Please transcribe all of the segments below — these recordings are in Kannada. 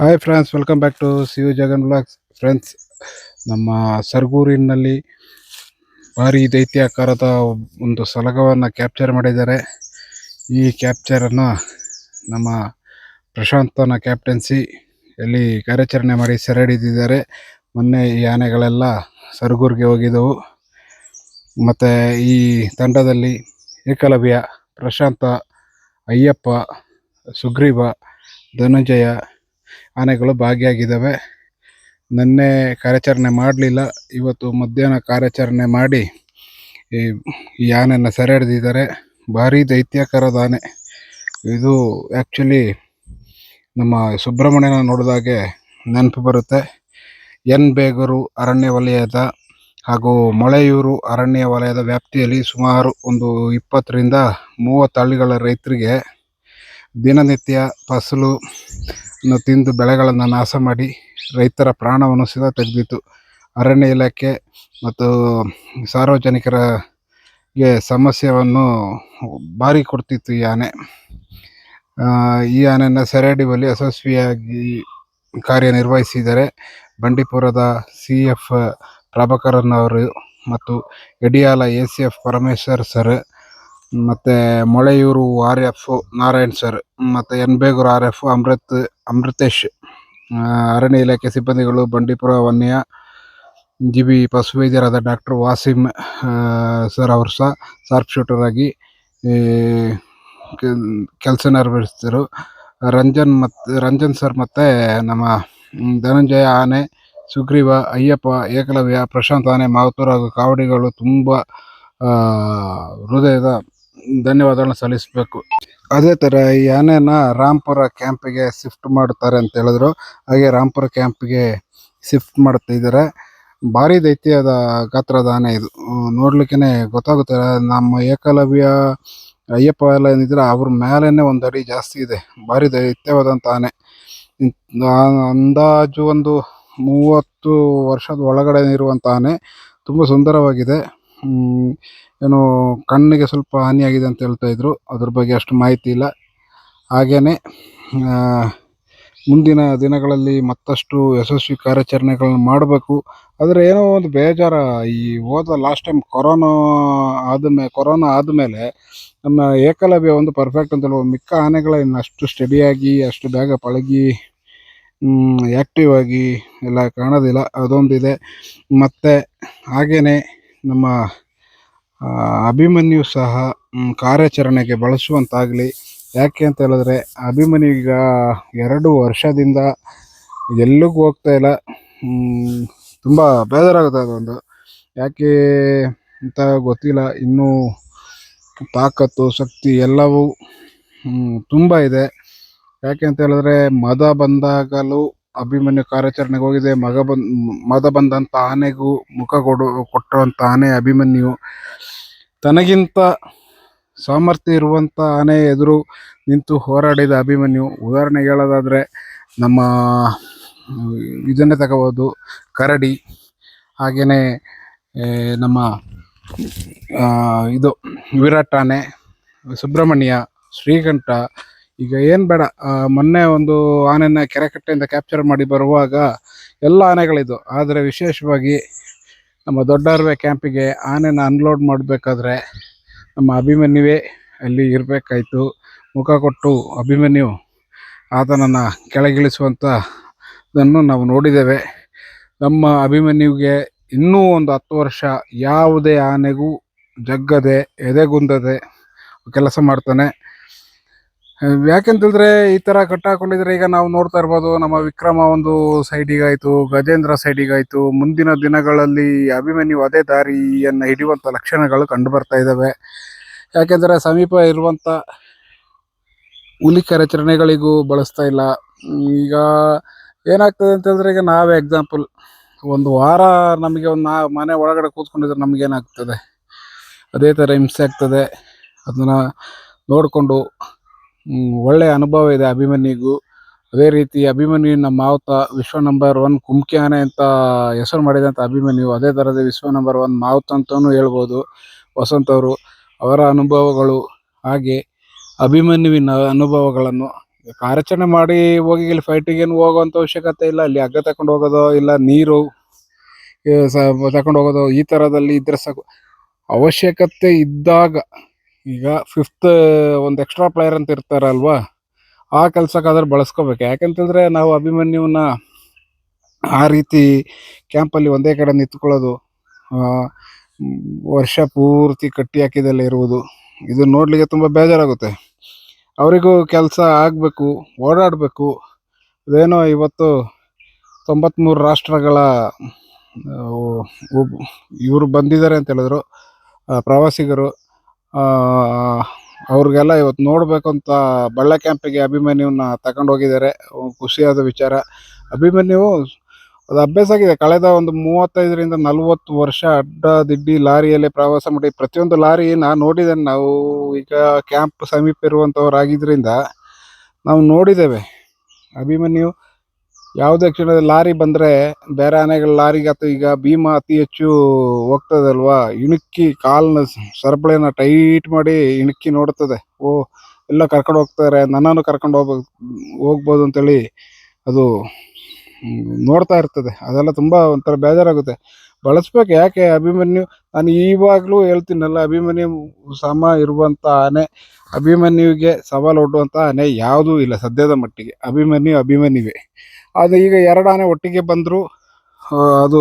Hi friends, welcome back to C U Jagan blogs. Friends, ನಮ್ಮ ಸರ್ಗೂರಿನಲ್ಲಿ ಭಾರಿ ದೈತ್ಯಾಕಾರದ ಒಂದು ಸಲಗವನ್ನು ಕ್ಯಾಪ್ಚರ್ ಮಾಡಿದ್ದಾರೆ. ಈ ಕ್ಯಾಪ್ಚರನ್ನು ನಮ್ಮ ಪ್ರಶಾಂತನ ಕ್ಯಾಪ್ಟನ್ಸಿಯಲ್ಲಿ ಕಾರ್ಯಾಚರಣೆ ಮಾಡಿ ಸೆರೆ ಹಿಡಿದಿದ್ದಾರೆ. ಮೊನ್ನೆ ಈ ಆನೆಗಳೆಲ್ಲ ಸರ್ಗೂರಿಗೆ ಹೋಗಿದ್ದವು. ಮತ್ತು ಈ ತಂಡದಲ್ಲಿ ಏಕಲವ್ಯ, ಪ್ರಶಾಂತ, ಅಯ್ಯಪ್ಪ, ಸುಗ್ರೀವ, ಧನಂಜಯ ಆನೆಗಳು ಭಾಗಿಯಾಗಿದ್ದಾವೆ. ನಿನ್ನೆ ಕಾರ್ಯಾಚರಣೆ ಮಾಡಲಿಲ್ಲ, ಇವತ್ತು ಮಧ್ಯಾಹ್ನ ಕಾರ್ಯಾಚರಣೆ ಮಾಡಿ ಈ ಆನೆಯನ್ನು ಸೆರೆ ಹಿಡಿದಿದ್ದಾರೆ. ಭಾರಿ ದೈತ್ಯಾಕಾರದ ಆನೆ ಇದು. ಆ್ಯಕ್ಚುಲಿ ನಮ್ಮ ಸುಬ್ರಹ್ಮಣ್ಯನ ನೋಡಿದಾಗೆ ನೆನಪು ಬರುತ್ತೆ. ಎನ್ ಬೇಗೂರು ಅರಣ್ಯ ವಲಯದ ಹಾಗೂ ಮೊಳೆಯೂರು ಅರಣ್ಯ ವಲಯದ ವ್ಯಾಪ್ತಿಯಲ್ಲಿ ಸುಮಾರು ಒಂದು 20ರಿಂದ 30 ಹಳ್ಳಿಗಳ ರೈತರಿಗೆ ದಿನನಿತ್ಯ ಫಸಲು ತಿಂದು ಬೆಳೆಗಳನ್ನು ನಾಶ ಮಾಡಿ ರೈತರ ಪ್ರಾಣವನ್ನು ಸಹ ತೆಗೆದಿತ್ತು. ಅರಣ್ಯ ಇಲಾಖೆ ಮತ್ತು ಸಾರ್ವಜನಿಕರಿಗೆ ಸಮಸ್ಯೆಯನ್ನು ಭಾರಿ ಕೊಡ್ತಿತ್ತು ಈ ಆನೆ. ಈ ಆನೆಯನ್ನು ಸೆರೆ ಹಿಡಿಯುವಲ್ಲಿ ಯಶಸ್ವಿಯಾಗಿ ಕಾರ್ಯನಿರ್ವಹಿಸಿದ್ದಾರೆ ಬಂಡೀಪುರದ CF ಪ್ರಭಾಕರನ್ ಅವರು ಮತ್ತು ಯಡಿಯಾಲ ACF ಪರಮೇಶ್ವರ್ ಸರ್, ಮತ್ತು ಮೊಳೆಯೂರು RF ನಾರಾಯಣ್ ಸರ್, ಮತ್ತು ಎನ್ ಬೇಗೂರು RF ಅಮೃತೇಶ್, ಅರಣ್ಯ ಇಲಾಖೆ ಸಿಬ್ಬಂದಿಗಳು, ಬಂಡೀಪುರ ವನ್ಯ ಜೀವಿ ಪಶುವೈದ್ಯರಾದ ಡಾಕ್ಟರ್ ವಾಸಿಂ ಸರ್ ಅವರು ಸಹ ಶಾರ್ಪ್ ಶೂಟರ್ ಆಗಿ ಕೆಲಸ ನಿರ್ವಹಿಸಿದರು. ರಂಜನ್ ಸರ್ ಮತ್ತು ನಮ್ಮ ಧನಂಜಯ ಆನೆ, ಸುಗ್ರೀವ, ಅಯ್ಯಪ್ಪ, ಏಕಲವ್ಯ, ಪ್ರಶಾಂತ್ ಆನೆ, ಮಾವತೂರು ಹಾಗೂ ಕಾವಡಿಗಳು ತುಂಬ ಹೃದಯದ ಧನ್ಯವಾದಗಳನ್ನ ಸಲ್ಲಿಸಬೇಕು. ಅದೇ ಥರ ಈ ಆನೆಯನ್ನು ರಾಂಪುರ ಕ್ಯಾಂಪಿಗೆ ಶಿಫ್ಟ್ ಮಾಡ್ತಾರೆ ಅಂತ ಹೇಳಿದ್ರು. ಹಾಗೆ ರಾಂಪುರ ಕ್ಯಾಂಪಿಗೆ ಶಿಫ್ಟ್ ಮಾಡ್ತಿದ್ದಾರೆ. ಭಾರಿ ದೈತ್ಯದ ಗಾತ್ರದ ಆನೆ ಇದು. ನೋಡ್ಲಿಕ್ಕೆ ಗೊತ್ತಾಗುತ್ತೆ. ನಮ್ಮ ಏಕಲವ್ಯ, ಅಯ್ಯಪ್ಪ ಎಲ್ಲ ಏನಿದ್ರೆ ಅವ್ರ ಮೇಲೇ 1 ಅಡಿ ಜಾಸ್ತಿ ಇದೆ. ಭಾರಿ ದೈತ್ಯವಾದಂಥ ಆನೆ. ಅಂದಾಜು ಒಂದು 30 ವರ್ಷದ ಒಳಗಡೆ ಇರುವಂಥ ಆನೆ. ತುಂಬ ಸುಂದರವಾಗಿದೆ. ಏನೋ ಕಣ್ಣಿಗೆ ಸ್ವಲ್ಪ ಹಾನಿಯಾಗಿದೆ ಅಂತ ಹೇಳ್ತಾ ಇದ್ರು. ಅದ್ರ ಬಗ್ಗೆ ಅಷ್ಟು ಮಾಹಿತಿ ಇಲ್ಲ. ಹಾಗೆಯೇ ಮುಂದಿನ ದಿನಗಳಲ್ಲಿ ಮತ್ತಷ್ಟು ಯಶಸ್ವಿ ಕಾರ್ಯಾಚರಣೆಗಳನ್ನು ಮಾಡಬೇಕು. ಆದರೆ ಏನೋ ಒಂದು ಬೇಜಾರ, ಈ ಲಾಸ್ಟ್ ಟೈಮ್ ಕೊರೋನಾ ಆದಮೇಲೆ ನಮ್ಮ ಏಕಲವ್ಯ ಒಂದು ಪರ್ಫೆಕ್ಟ್ ಅಂತ ಹೇಳ್ಬೋದು. ಮಿಕ್ಕ ಆನೆಗಳು ಅಷ್ಟು ಸ್ಟಡಿಯಾಗಿ, ಅಷ್ಟು ಬೇಗ ಪಳಗಿ, ಆ್ಯಕ್ಟಿವ್ ಆಗಿ ಎಲ್ಲ ಕಾಣೋದಿಲ್ಲ. ಅದೊಂದಿದೆ. ಮತ್ತು ಹಾಗೆಯೇ ನಮ್ಮ ಅಭಿಮನ್ಯು ಸಹ ಕಾರ್ಯಾಚರಣೆಗೆ ಬಳಸುವಂತಾಗಲಿ. ಯಾಕೆ ಅಂತ ಹೇಳಿದ್ರೆ ಅಭಿಮನ್ಯು ಈಗ 2 ವರ್ಷದಿಂದ ಎಲ್ಲಿಗೂ ಹೋಗ್ತಾ ಇಲ್ಲ. ತುಂಬ ಬೇಜಾರಾಗುತ್ತೆ ಅದೊಂದು. ಯಾಕೆ ಅಂತ ಗೊತ್ತಿಲ್ಲ. ಇನ್ನೂ ತಾಕತ್ತು, ಶಕ್ತಿ ಎಲ್ಲವೂ ತುಂಬ ಇದೆ. ಯಾಕೆ ಅಂತ ಹೇಳಿದ್ರೆ ಮದ ಬಂದಾಗಲೂ ಅಭಿಮನ್ಯು ಕಾರ್ಯಾಚರಣೆಗೆ ಹೋಗಿದೆ. ಮದ ಬಂದಂಥ ಆನೆಗೂ ಮುಖ ಕೊಟ್ಟಂಥ ಆನೆ ಅಭಿಮನ್ಯು. ತನಗಿಂತ ಸಾಮರ್ಥ್ಯ ಇರುವಂಥ ಆನೆ ಎದುರು ನಿಂತು ಹೋರಾಡಿದ ಅಭಿಮನ್ಯು. ಉದಾಹರಣೆಗೆ ಹೇಳೋದಾದರೆ ನಮ್ಮ ಇದನ್ನೇ ತಗೋಬೋದು, ಕರಡಿ. ಹಾಗೆಯೇ ನಮ್ಮ ಇದು ವಿರಾಟ್ ಆನೆ, ಸುಬ್ರಹ್ಮಣ್ಯ, ಶ್ರೀಕಂಠ. ಈಗ ಏನು ಬೇಡ, ಮೊನ್ನೆ ಒಂದು ಆನೆನ ಕೆರೆಕಟ್ಟೆಯಿಂದ ಕ್ಯಾಪ್ಚರ್ ಮಾಡಿ ಬರುವಾಗ ಎಲ್ಲ ಆನೆಗಳಿದ್ದು. ಆದರೆ ವಿಶೇಷವಾಗಿ ನಮ್ಮ ದೊಡ್ಡರ್ವೆ ಕ್ಯಾಂಪಿಗೆ ಆನೆನ ಅನ್ಲೋಡ್ ಮಾಡಬೇಕಾದ್ರೆ ನಮ್ಮ ಅಭಿಮನ್ಯುವೇ ಅಲ್ಲಿ ಇರಬೇಕಾಯ್ತು. ಮುಖ ಕೊಟ್ಟು ಅಭಿಮನ್ಯು ಆತನನ್ನು ಕೆಳಗಿಳಿಸುವಂಥದ್ದನ್ನು ನಾವು ನೋಡಿದ್ದೇವೆ. ನಮ್ಮ ಅಭಿಮನ್ಯುವಿಗೆ ಇನ್ನೂ ಒಂದು 10 ವರ್ಷ ಯಾವುದೇ ಆನೆಗೂ ಜಗ್ಗದೆ, ಎದೆಗುಂದದೆ ಕೆಲಸ ಮಾಡ್ತಾನೆ. ಯಾಕೆಂತಂದರೆ ಈ ಥರ ಕಟ್ಟಾಕೊಂಡಿದ್ರೆ ಈಗ ನಾವು ನೋಡ್ತಾ ಇರ್ಬೋದು. ನಮ್ಮ ವಿಕ್ರಮ ಒಂದು ಸೈಡಿಗಾಯಿತು, ಗಜೇಂದ್ರ ಸೈಡಿಗಾಯಿತು. ಮುಂದಿನ ದಿನಗಳಲ್ಲಿ ಅಭಿಮನ್ಯು ಅದೇ ದಾರಿಯನ್ನು ಹಿಡಿಯುವಂಥ ಲಕ್ಷಣಗಳು ಕಂಡು ಬರ್ತಾ ಇದ್ದಾವೆ. ಯಾಕೆಂದರೆ ಸಮೀಪ ಇರುವಂಥ ಹುಲಿ ಕಾರ್ಯಾಚರಣೆಗಳಿಗೂ ಬಳಸ್ತಾ ಇಲ್ಲ. ಈಗ ಏನಾಗ್ತದೆ ಅಂತಂದರೆ, ಈಗ ನಾವೇ ಎಕ್ಸಾಂಪಲ್, ಒಂದು ವಾರ ನಮಗೆ ಒಂದು ಮನೆ ಒಳಗಡೆ ಕೂತ್ಕೊಂಡಿದ್ರೆ ನಮಗೇನಾಗ್ತದೆ, ಅದೇ ಥರ ಹಿಂಸೆ ಆಗ್ತದೆ. ಅದನ್ನು ನೋಡಿಕೊಂಡು ಒಳ್ಳೆಯ ಅನುಭವ ಇದೆ ಅಭಿಮನ್ಯುಗೂ. ಅದೇ ರೀತಿ ಅಭಿಮನ್ಯುವಿನ ಮಾವುತ ವಿಶ್ವ ನಂಬರ್ 1 ಕುಮ್ಕಿ ಆನೆ ಅಂತ ಹೆಸರು ಮಾಡಿದಂಥ ಅಭಿಮನ್ಯು. ಅದೇ ಥರದ ವಿಶ್ವ ನಂಬರ್ 1 ಮಾವುತ ಅಂತಲೂ ಹೇಳ್ಬೋದು ವಸಂತ್ ಅವರು. ಅವರ ಅನುಭವಗಳು ಹಾಗೆ ಅಭಿಮನ್ಯುವಿನ ಅನುಭವಗಳನ್ನು ಕಾರ್ಯಾಚರಣೆ ಮಾಡಿ ಹೋಗಿ ಇಲ್ಲಿ ಫೈಟಿಗೆ ಏನು ಹೋಗುವಂಥ ಅವಶ್ಯಕತೆ ಇಲ್ಲ. ಅಲ್ಲಿ ಹಗ್ಗ ತಗೊಂಡು ಹೋಗೋದು ಇಲ್ಲ ನೀರು ತಗೊಂಡು ಹೋಗೋದು ಈ ಥರದಲ್ಲಿ ಇದ್ರೆ ಸಾಕು. ಅವಶ್ಯಕತೆ ಇದ್ದಾಗ ಈಗ ಫಿಫ್ತ್ ಒಂದು ಎಕ್ಸ್ಟ್ರಾ ಪ್ಲೇಯರ್ ಅಂತ ಇರ್ತಾರಲ್ವಾ, ಆ ಕೆಲಸಕ್ಕಾದ್ರೆ ಬಳಸ್ಕೋಬೇಕು. ಯಾಕಂತಂದರೆ ನಾವು ಅಭಿಮನ್ಯುವನ್ನ ಆ ರೀತಿ ಕ್ಯಾಂಪಲ್ಲಿ ಒಂದೇ ಕಡೆ ನಿಂತ್ಕೊಳ್ಳೋದು, ವರ್ಷ ಪೂರ್ತಿ ಕಟ್ಟಿ ಹಾಕಿದಲ್ಲೇ ಇರುವುದು, ಇದು ನೋಡಲಿಕ್ಕೆ ತುಂಬ ಬೇಜಾರಾಗುತ್ತೆ. ಅವರಿಗೂ ಕೆಲಸ ಆಗಬೇಕು, ಓಡಾಡಬೇಕು. ಇದೇನೋ ಇವತ್ತು 93 ರಾಷ್ಟ್ರಗಳ ಇವರು ಬಂದಿದ್ದಾರೆ ಅಂತ ಹೇಳಿದ್ರು, ಪ್ರವಾಸಿಗರು. ಅವ್ರಿಗೆಲ್ಲ ಇವತ್ತು ನೋಡಬೇಕು ಅಂತ ಬಳ್ಳ ಕ್ಯಾಂಪಿಗೆ ಅಭಿಮನ್ಯುವನ್ನ ತಗೊಂಡು ಹೋಗಿದ್ದಾರೆ. ಖುಷಿಯಾದ ವಿಚಾರ. ಅಭಿಮನ್ಯು ಅದು ಅಭ್ಯಾಸ ಆಗಿದೆ. ಕಳೆದ ಒಂದು 35ರಿಂದ 40 ವರ್ಷ ಅಡ್ಡದಿಡ್ಡಿ ಲಾರಿಯಲ್ಲೇ ಪ್ರವಾಸ ಮಾಡಿ ಪ್ರತಿಯೊಂದು ಲಾರಿ ನಾನು ನೋಡಿದ್ದೇನೆ. ನಾವು ಈಗ ಕ್ಯಾಂಪ್ ಸಮೀಪ ಇರುವಂಥವ್ರಾಗಿದ್ದರಿಂದ ನಾವು ನೋಡಿದ್ದೇವೆ. ಅಭಿಮನ್ಯು ಯಾವುದೇ ಕ್ಷಣದಲ್ಲಿ ಲಾರಿ ಬಂದರೆ ಬೇರೆ ಆನೆಗಳ ಲಾರಿಗೆ ಅಥವಾ ಈಗ ಭೀಮಾ ಅತಿ ಹೆಚ್ಚು ಹೋಗ್ತದಲ್ವಾ, ಇಣುಕಿ ಕಾಲನ್ನ ಸರಪಳಿನ ಟೈಟ್ ಮಾಡಿ ಇಣುಕಿ ನೋಡ್ತದೆ. ಎಲ್ಲ ಕರ್ಕೊಂಡು ಹೋಗ್ತಾರೆ, ನನ್ನನ್ನು ಕರ್ಕೊಂಡು ಹೋಗ್ಬೋದು ಅಂತೇಳಿ ಅದು ನೋಡ್ತಾ ಇರ್ತದೆ. ಅದೆಲ್ಲ ತುಂಬ ಒಂಥರ ಬೇಜಾರಾಗುತ್ತೆ. ಬಳಸ್ಬೇಕು. ಯಾಕೆ ಅಭಿಮನ್ಯು, ನಾನು ಇವಾಗಲೂ ಹೇಳ್ತೀನಲ್ಲ, ಅಭಿಮನ್ಯು ಸಮ ಇರುವಂಥ ಆನೆ, ಅಭಿಮನ್ಯುವಿಗೆ ಸವಾಲು ಒಡ್ಡುವಂಥ ಆನೆ ಯಾವುದೂ ಇಲ್ಲ ಸದ್ಯದ ಮಟ್ಟಿಗೆ. ಅಭಿಮನ್ಯುವೇ. ಅದು ಈಗ 2 ಆನೆ ಒಟ್ಟಿಗೆ ಬಂದರೂ ಅದು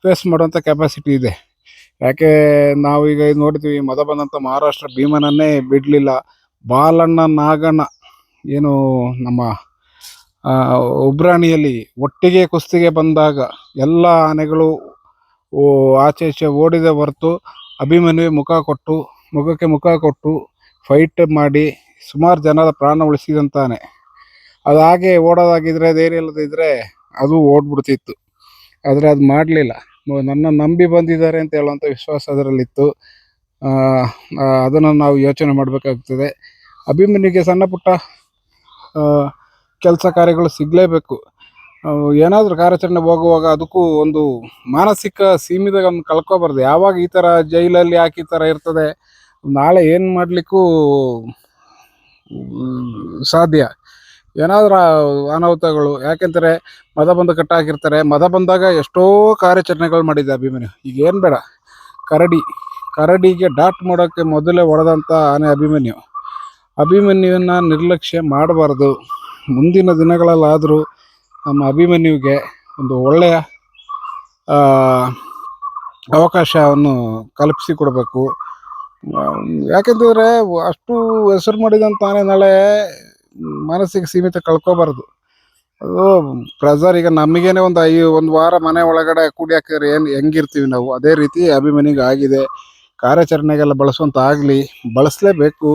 ಫೇಸ್ ಮಾಡುವಂಥ ಕೆಪಾಸಿಟಿ ಇದೆ. ಯಾಕೆ ನಾವೀಗ ನೋಡ್ತೀವಿ, ಬಂದಂಥ ಮಹಾರಾಷ್ಟ್ರ ಭೀಮನನ್ನೇ ಬಿಡಲಿಲ್ಲ. ಬಾಲಣ್ಣ ನಾಗಣ್ಣ ಏನು ನಮ್ಮ ಉಬ್ರಾಣಿಯಲ್ಲಿ ಒಟ್ಟಿಗೆ ಕುಸ್ತಿಗೆ ಬಂದಾಗ ಎಲ್ಲ ಆನೆಗಳು ಆಚೆ ಈಚೆ ಓಡಿದೆ ಹೊರತು ಅಭಿಮನ್ಯುವೆ ಮುಖಕ್ಕೆ ಮುಖ ಕೊಟ್ಟು ಫೈಟ್ ಮಾಡಿ ಸುಮಾರು ಜನರ ಪ್ರಾಣ ಉಳಿಸಿದಂತಾನೆ. ಅದು ಹಾಗೆ ಓಡೋದಾಗಿದ್ರೆ, ಧೈರ್ಯ ಇಲ್ಲದಿದ್ದರೆ ಅದು ಓಡ್ಬಿಡ್ತಿತ್ತು. ಆದರೆ ಅದು ಮಾಡಲಿಲ್ಲ. ನನ್ನ ನಂಬಿ ಬಂದಿದ್ದಾರೆ ಅಂತ ಹೇಳುವಂಥ ವಿಶ್ವಾಸ ಅದರಲ್ಲಿತ್ತು. ಅದನ್ನು ನಾವು ಯೋಚನೆ ಮಾಡಬೇಕಾಗ್ತದೆ. ಅಭಿಮನ್ಯುಗೆ ಸಣ್ಣ ಪುಟ್ಟ ಕೆಲಸ ಕಾರ್ಯಗಳು ಸಿಗಲೇಬೇಕು. ಏನಾದರೂ ಕಾರ್ಯಾಚರಣೆ ಹೋಗುವಾಗ ಅದಕ್ಕೂ ಒಂದು ಮಾನಸಿಕ ಸೀಮಿತವನ್ನು ಕಳ್ಕೊಬಾರ್ದು. ಯಾವಾಗ ಈ ಥರ ಜೈಲಲ್ಲಿ ಯಾಕೆ ಈ ಥರ ಇರ್ತದೆ, ನಾಳೆ ಏನು ಮಾಡಲಿಕ್ಕೂ ಸಾಧ್ಯ. ಏನಾದರೂ ಅನಾಹುತಗಳು, ಯಾಕೆಂದರೆ ಬಂದು ಕಟ್ಟಾಕಿರ್ತಾರೆ. ಬಂದಾಗ ಎಷ್ಟೋ ಕಾರ್ಯಾಚರಣೆಗಳು ಮಾಡಿದ್ದೆ ಅಭಿಮನ್ಯು. ಈಗ ಏನು ಬೇಡ, ಕರಡಿಗೆ ಡಾಟ್ ಮಾಡೋಕ್ಕೆ ಮೊದಲೇ ಹೊಡೆದಂಥ ಆನೆ ಅಭಿಮನ್ಯುವನ್ನ ನಿರ್ಲಕ್ಷ್ಯ ಮಾಡಬಾರ್ದು. ಮುಂದಿನ ದಿನಗಳಲ್ಲಾದರೂ ನಮ್ಮ ಅಭಿಮನ್ಯುವಿಗೆ ಒಂದು ಒಳ್ಳೆಯ ಅವಕಾಶವನ್ನು ಕಲ್ಪಿಸಿಕೊಡ್ಬೇಕು. ಯಾಕೆಂತಂದರೆ ಅಷ್ಟು ಹೆಸರು ಮಾಡಿದಂತಾನೆ ನಾಳೆ ಮಾನಸಿಕ ಸೀಮಿತ ಕಳ್ಕೊಬಾರ್ದು. ಅದು ಪ್ರೆಸರ್. ಈಗ ನಮಗೇನೆ ಒಂದು ವಾರ ಮನೆ ಒಳಗಡೆ ಕೂಡಿ ಹಾಕಿದ್ರೆ ಹೆಂಗಿರ್ತೀವಿ ನಾವು, ಅದೇ ರೀತಿ ಅಭಿಮನ್ಯುಗೆ ಆಗಿದೆ. ಕಾರ್ಯಾಚರಣೆಗೆಲ್ಲ ಬಳಸುವಂತ ಆಗಲಿ, ಬಳಸಲೇಬೇಕು.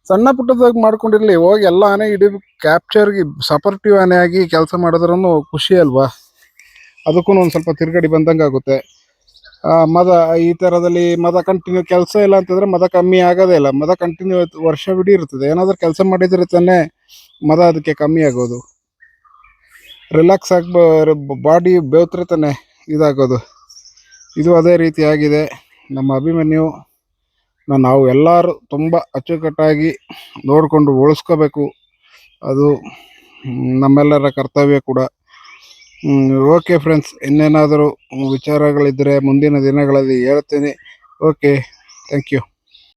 ಸಣ್ಣ ಪುಟ್ಟದಾಗಿ ಮಾಡ್ಕೊಂಡಿರಲಿ, ಹೋಗಿ ಎಲ್ಲ ಆನೆ ಇಡೀ ಕ್ಯಾಪ್ಚರ್ಗೆ ಸಪೋರ್ಟಿವ್ ಆನೆ ಆಗಿ ಕೆಲಸ ಮಾಡಿದ್ರೂ ಖುಷಿ ಅಲ್ವಾ. ಅದಕ್ಕೂ ಒಂದು ಸ್ವಲ್ಪ ತಿರುಗಡಿ ಬಂದಂಗೆ ಆಗುತ್ತೆ. ಈ ಥರದಲ್ಲಿ ಕಂಟಿನ್ಯೂ ಕೆಲಸ ಇಲ್ಲ ಅಂತಂದರೆ ಕಮ್ಮಿ ಆಗೋದೇ ಇಲ್ಲ. ಕಂಟಿನ್ಯೂ ವರ್ಷವಿಡೀ ಇರ್ತದೆ. ಏನಾದರೂ ಕೆಲಸ ಮಾಡಿದರೆ ತಾನೇ ಅದಕ್ಕೆ ಕಮ್ಮಿ ಆಗೋದು. ರಿಲ್ಯಾಕ್ಸ್ ಬಾಡಿ ಬೇವ್ತ್ರೆ ತಾನೆ ಇದಾಗೋದು. ಇದು ಅದೇ ರೀತಿ ಆಗಿದೆ. ನಮ್ಮ ಅಭಿಮನ್ಯು ನಾವು ಎಲ್ಲರೂ ತುಂಬ ಅಚ್ಚುಕಟ್ಟಾಗಿ ನೋಡಿಕೊಂಡು ಉಳಿಸ್ಕೋಬೇಕು. ಅದು ನಮ್ಮೆಲ್ಲರ ಕರ್ತವ್ಯ ಕೂಡ. ಓಕೆ ಫ್ರೆಂಡ್ಸ್, ಇನ್ನೇನಾದರೂ ವಿಚಾರಗಳಿದ್ದರೆ ಮುಂದಿನ ದಿನಗಳಲ್ಲಿ ಹೇಳ್ತೀನಿ. Okay, thank you.